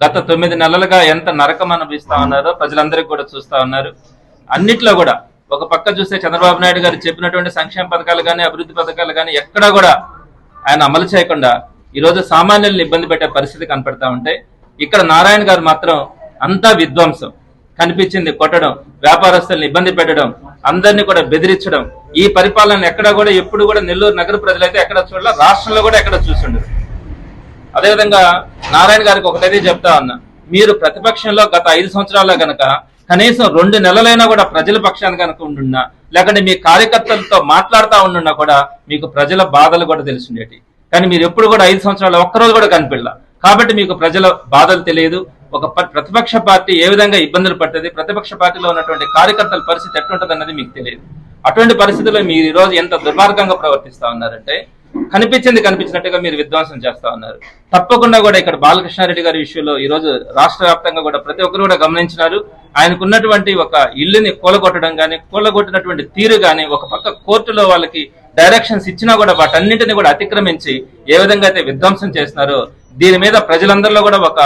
గత 9 నెలలుగా ఎంత నరకం అనిపిస్తా ఉన్నారో ప్రజలందరికీ కూడా చూస్తా ఉన్నారు. అన్నిట్లో కూడా ఒక పక్క చూస్తే చంద్రబాబు నాయుడు గారు చెప్పినటువంటి సంక్షేమ పథకాలు కానీ అభివృద్ధి పథకాలు కానీ ఎక్కడా కూడా ఆయన అమలు చేయకుండా ఈరోజు సామాన్యులను ఇబ్బంది పెట్టే పరిస్థితి కనపడతా ఉంటే, ఇక్కడ నారాయణ గారు మాత్రం అంతా విధ్వంసం, కనిపించింది కొట్టడం, వ్యాపారస్తులను ఇబ్బంది పెట్టడం, అందరినీ కూడా బెదిరించడం. ఈ పరిపాలన ఎక్కడ కూడా ఎప్పుడు కూడా నెల్లూరు నగర ప్రజలైతే ఎక్కడ చూడాల, రాష్ట్రంలో కూడా ఎక్కడ చూసిండరు. అదేవిధంగా నారాయణ గారికి ఒకటైతే చెప్తా ఉన్నా, మీరు ప్రతిపక్షంలో గత 5 సంవత్సరాల్లో గనక కనీసం 2 నెలలైనా కూడా ప్రజల పక్షాన్ని కనుక ఉండున్నా, లేకుంటే మీ కార్యకర్తలతో మాట్లాడుతూ ఉండున్నా కూడా మీకు ప్రజల బాధలు కూడా తెలిసిండేటి. కానీ మీరు ఎప్పుడు కూడా 5 సంవత్సరాలు ఒక్కరోజు కూడా కనిపించలా. కాబట్టి మీకు ప్రజల బాధలు తెలియదు. ఒక ప్రతిపక్ష పార్టీ ఏ విధంగా ఇబ్బందులు పడుతుంది, ప్రతిపక్ష పార్టీలో ఉన్నటువంటి కార్యకర్తల పరిస్థితి ఎట్లుంటుంది అన్నది మీకు తెలియదు. అటువంటి పరిస్థితుల్లో మీరు ఈ రోజు ఎంత దుర్మార్గంగా ప్రవర్తిస్తా ఉన్నారంటే, కనిపించినట్టుగా మీరు విధ్వంసం చేస్తా ఉన్నారు. తప్పకుండా కూడా ఇక్కడ బాలకృష్ణారెడ్డి గారి విషయంలో ఈ రోజు రాష్ట్ర వ్యాప్తంగా కూడా ప్రతి ఒక్కరు కూడా గమనించినారు. ఆయనకున్నటువంటి ఒక ఇల్లుని కూలగొట్టడం కానీ, కూలగొట్టినటువంటి తీరు కానీ, ఒక పక్క కోర్టులో వాళ్ళకి డైరెక్షన్స్ ఇచ్చినా కూడా వాటన్నింటినీ కూడా అతిక్రమించి ఏ విధంగా అయితే విధ్వంసం చేస్తున్నారో, దీని మీద ప్రజలందరిలో కూడా ఒక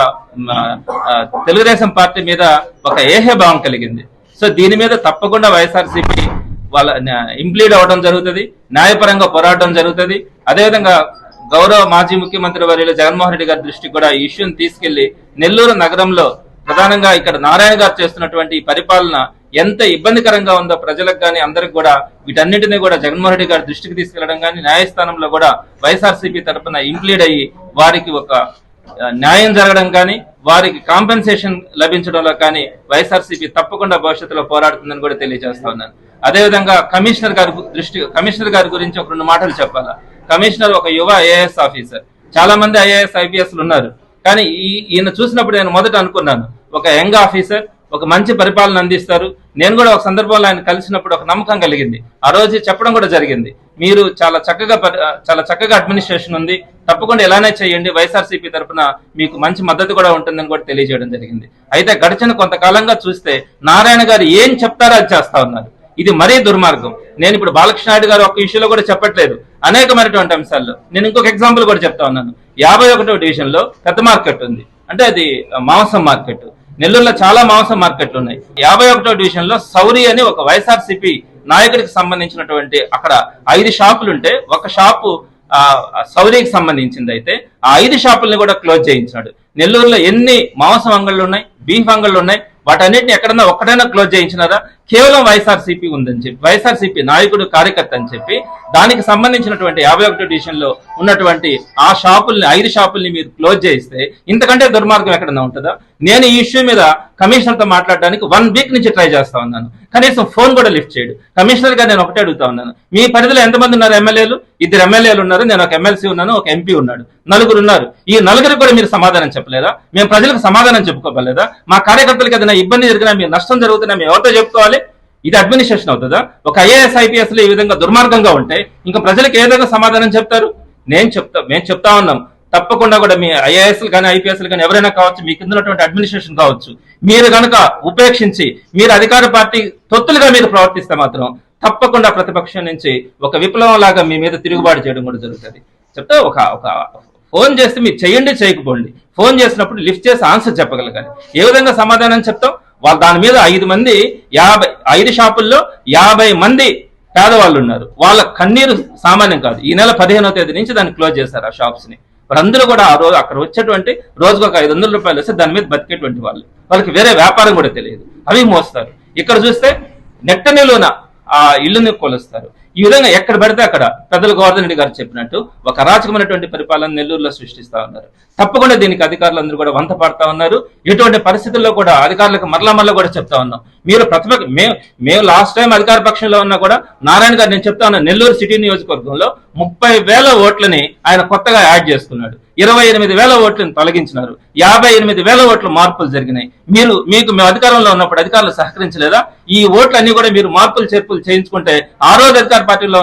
తెలుగుదేశం పార్టీ మీద ఒక ఏహ్యభావం కలిగింది. సో దీని మీద తప్పకుండా వైఎస్ఆర్సీపీ వాళ్ళ ఇంప్లీడ్ అవ్వడం జరుగుతుంది, న్యాయపరంగా పోరాటం జరుగుతుంది. అదేవిధంగా గౌరవ మాజీ ముఖ్యమంత్రి వర్యులు జగన్మోహన్ రెడ్డి గారి దృష్టికి కూడా ఈ ఇష్యూని తీసుకెళ్లి నెల్లూరు నగరంలో ప్రధానంగా ఇక్కడ నారాయణ గారు చేస్తున్నటువంటి ఈ పరిపాలన ఎంత ఇబ్బందికరంగా ఉందో ప్రజలకు కానీ అందరికి కూడా వీటన్నింటినీ కూడా జగన్మోహన్ రెడ్డి గారి దృష్టికి తీసుకెళ్లడం కానీ, న్యాయస్థానంలో కూడా వైఎస్ఆర్సీపీ తరఫున ఇంప్లీడ్ అయ్యి వారికి ఒక న్యాయం జరగడం కానీ, వారికి కాంపెన్సేషన్ లభించడంలో కానీ వైఎస్ఆర్సీపీ తప్పకుండా భవిష్యత్తులో పోరాడుతుందని కూడా తెలియజేస్తా ఉన్నాను. అదేవిధంగా కమిషనర్ గారి గురించి ఒక 2 మాటలు చెప్పాలా. కమిషనర్ ఒక యువ ఐఏఎస్ ఆఫీసర్, చాలా మంది ఐఏఎస్ ఐపీఎస్లు ఉన్నారు. కానీ ఈయన చూసినప్పుడు నేను మొదట అనుకున్నాను, ఒక యంగ్ ఆఫీసర్, ఒక మంచి పరిపాలన అందిస్తారు. నేను కూడా ఒక సందర్భంలో ఆయన కలిసినప్పుడు ఒక నమ్మకం కలిగింది. ఆ రోజు చెప్పడం కూడా జరిగింది, మీరు చాలా చక్కగా అడ్మినిస్ట్రేషన్ ఉంది, తప్పకుండా ఎలానే చేయండి, వైఎస్ఆర్సీపీ తరఫున మీకు మంచి మద్దతు కూడా ఉంటుందని కూడా తెలియజేయడం జరిగింది. అయితే గడిచిన కొంతకాలంగా చూస్తే నారాయణ గారు ఏం చెప్తారో అది చేస్తా ఉన్నారు. ఇది మరీ దుర్మార్గం. నేను ఇప్పుడు బాలకృష్ణారెడ్డి గారు ఒక ఇష్యూలో కూడా చెప్పట్లేదు, అనేకమైనటువంటి అంశాల్లో. నేను ఇంకొక ఎగ్జాంపుల్ కూడా చెప్తా ఉన్నాను. 51వ డివిజన్ లో పెద్ద మార్కెట్ ఉంది, అంటే అది మాంసం మార్కెట్. నెల్లూరులో చాలా మాంసం మార్కెట్లు ఉన్నాయి. 51వ డివిజన్ లో సౌరి అని ఒక వైఎస్ఆర్సీపీ నాయకుడికి సంబంధించినటువంటి అక్కడ 5 షాపులు ఉంటే, ఒక షాపు సౌరికి సంబంధించింది. అయితే ఆ 5 షాపుల్ని కూడా క్లోజ్ చేయించాడు. నెల్లూరులో ఎన్ని మాంసం అంగళ్ళు ఉన్నాయి, బీఫ్ అంగళ్ళు ఉన్నాయి, వాటన్నిటిని ఎక్కడన్నా ఒక్కడైనా క్లోజ్ చేయించినారా? కేవలం వైఎస్ఆర్సీపీ ఉందని చెప్పి, వైఎస్ఆర్సీపీ నాయకుడు కార్యకర్త అని చెప్పి దానికి సంబంధించినటువంటి 51వ డివిజన్ లో ఉన్నటువంటి ఆ షాపుల్ని 5 షాపుల్ని మీరు క్లోజ్ చేయిస్తే ఇంతకంటే దుర్మార్గం ఎక్కడన్నా ఉంటుందా? నేను ఈ ఇష్యూ మీద కమిషనర్ తో మాట్లాడడానికి 1 వీక్ నుంచి ట్రై చేస్తా ఉన్నాను, కనీసం ఫోన్ కూడా లిఫ్ట్ చేయడు. కమిషనర్ గా నేను ఒకటే అడుగుతా ఉన్నాను, మీ పరిధిలో ఎంతమంది ఉన్నారు ఎమ్మెల్యేలు? 2 ఎమ్మెల్యేలు ఉన్నారు, నేను ఒక ఎమ్మెల్సీ ఉన్నాను, ఒక ఎంపీ ఉన్నాడు, 4 ఉన్నారు. ఈ 4 కూడా మీరు సమాధానం చెప్పలేదా? మేము ప్రజలకు సమాధానం చెప్పుకోలేదా? మా కార్యకర్తలకు ఏదైనా ఇబ్బంది జరిగినా, మీరు నష్టం జరుగుతున్నా మేము ఎవరితో చెప్పుకోవాలి? ఇది అడ్మినిస్ట్రేషన్ అవుతుందా? ఒక ఐఏఎస్ ఐపీఎస్ లో ఈ విధంగా దుర్మార్గంగా ఉంటే ఇంకా ప్రజలకు ఏ విధంగా సమాధానం చెప్తారు? మేము చెప్తా ఉన్నాం, తప్పకుండా కూడా మీ ఐఏఎస్లు కానీ ఐపీఎస్లు కానీ ఎవరైనా కావచ్చు, మీ కింద ఉన్నటువంటి అడ్మినిస్ట్రేషన్ కావచ్చు, మీరు కనుక ఉపేక్షించి మీరు అధికార పార్టీ తొత్తులుగా మీరు ప్రవర్తిస్తే మాత్రం తప్పకుండా ప్రతిపక్షం నుంచి ఒక విప్లవం లాగా మీ మీద తిరుగుబాటు చేయడం కూడా జరుగుతుంది. చెప్తే ఒక ఫోన్ చేస్తే మీరు చేయండి, చేయకపోండి. ఫోన్ చేసినప్పుడు లిఫ్ట్ చేసి ఆన్సర్ చెప్పగలగాలి. ఏ విధంగా సమాధానం చెప్తాం? వాళ్ళు దాని మీద 5 షాపుల్లో 50 మంది పేదవాళ్ళు ఉన్నారు. వాళ్ళ కన్నీరు సామాన్యం కాదు. ఈ నెల 15వ తేదీ నుంచి దాన్ని క్లోజ్ చేశారు ఆ షాప్స్ ని. వారందరూ కూడా ఆ రోజు అక్కడ వచ్చేటువంటి రోజుకు ఒక 500 రూపాయలు వస్తే దాని మీద బతికేటువంటి వాళ్ళకి వేరే వ్యాపారం కూడా తెలియదు, అవి మోస్తారు. ఇక్కడ చూస్తే నెట్టనిలోన ఆ ఇల్లుని కొలుస్తారు. ఈ విధంగా ఎక్కడ పడితే అక్కడ పెద్దలు గోవర్ధన్ రెడ్డి గారు చెప్పినట్టు ఒక అరాచకమైనటువంటి పరిపాలన నెల్లూరులో సృష్టిస్తా ఉన్నారు. తప్పకుండా దీనికి అధికారులందరూ కూడా వంత పడతా ఉన్నారు. ఎటువంటి పరిస్థితుల్లో కూడా అధికారులకు మరలా కూడా చెప్తా ఉన్నాం, మీరు మేము లాస్ట్ టైం అధికార పక్షంలో ఉన్నా కూడా నారాయణ గారు నేను చెప్తా ఉన్నా, నెల్లూరు సిటీ నియోజకవర్గంలో 30,000 ఓట్లని ఆయన కొత్తగా యాడ్ చేసుకున్నాడు. 28,000 ఓట్లను తొలగించినారు. 58,000 ఓట్ల మార్పులు జరిగినాయి. మీకు మేము అధికారంలో ఉన్నప్పుడు అధికారులు సహకరించలేదా? ఈ ఓట్లన్నీ కూడా మీరు మార్పులు చేర్పులు చేయించుకుంటే ఆ రోజు అధికార పార్టీలో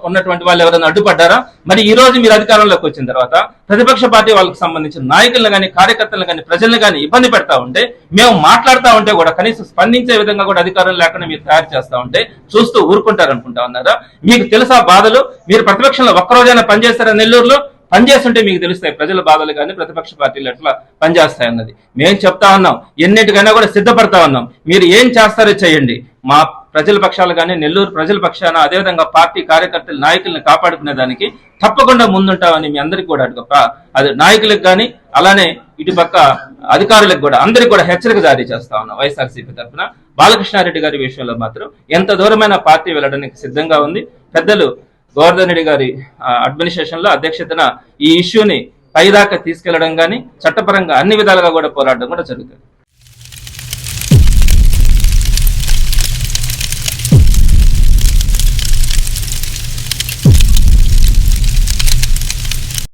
ఉన్నటువంటి వాళ్ళు ఎవరైనా అడ్డుపడ్డారా? మరి ఈ రోజు మీరు అధికారంలోకి వచ్చిన తర్వాత ప్రతిపక్ష పార్టీ వాళ్ళకి సంబంధించిన నాయకులను కానీ, కార్యకర్తలను కానీ, ప్రజలను కానీ ఇబ్బంది పెడతా ఉంటే, మేము మాట్లాడుతూ ఉంటే కూడా కనీసం స్పందించే విధంగా కూడా అధికారం లేకుండా మీరు తయారు చేస్తా ఉంటే చూస్తూ ఊరుకుంటారనుకుంటా ఉన్నారా? మీకు తెలుసా బాధలు? మీరు ప్రతిపక్షంలో ఒక్కరోజైనా పనిచేస్తారా? నెల్లూరులో పనిచేస్తుంటే మీకు తెలుస్తాయి ప్రజల బాధలు కానీ ప్రతిపక్ష పార్టీలు ఎట్లా పనిచేస్తాయి అన్నది. మేము చెప్తా ఉన్నాం, ఎన్నిటికైనా కూడా సిద్ధపడతా ఉన్నాం. మీరు ఏం చేస్తారో చేయండి. మా ప్రజల పక్షాలు కానీ నెల్లూరు ప్రజల పక్షాన అదేవిధంగా పార్టీ కార్యకర్తలు నాయకుల్ని కాపాడుకునే దానికి తప్పకుండా ముందుంటామని మీ అందరికీ కూడా అది నాయకులకు కానీ అలానే ఇటుపక్క అధికారులకు కూడా అందరికి కూడా హెచ్చరిక జారీ చేస్తా ఉన్నాం. వైఎస్ఆర్సీపీ తరఫున బాలకృష్ణారెడ్డి గారి విషయంలో మాత్రం ఎంత దూరమైన పార్టీ వెళ్ళడానికి సిద్ధంగా ఉంది. పెద్దలు గోవర్ధన్ రెడ్డి గారి అడ్మినిస్ట్రేషన్ లో అధ్యక్షతన ఈ ఇష్యూని పైదాకా తీసుకెళ్లడం కానీ చట్టపరంగా అన్ని విధాలుగా కూడా పోరాటం కూడా జరుగుతుంది.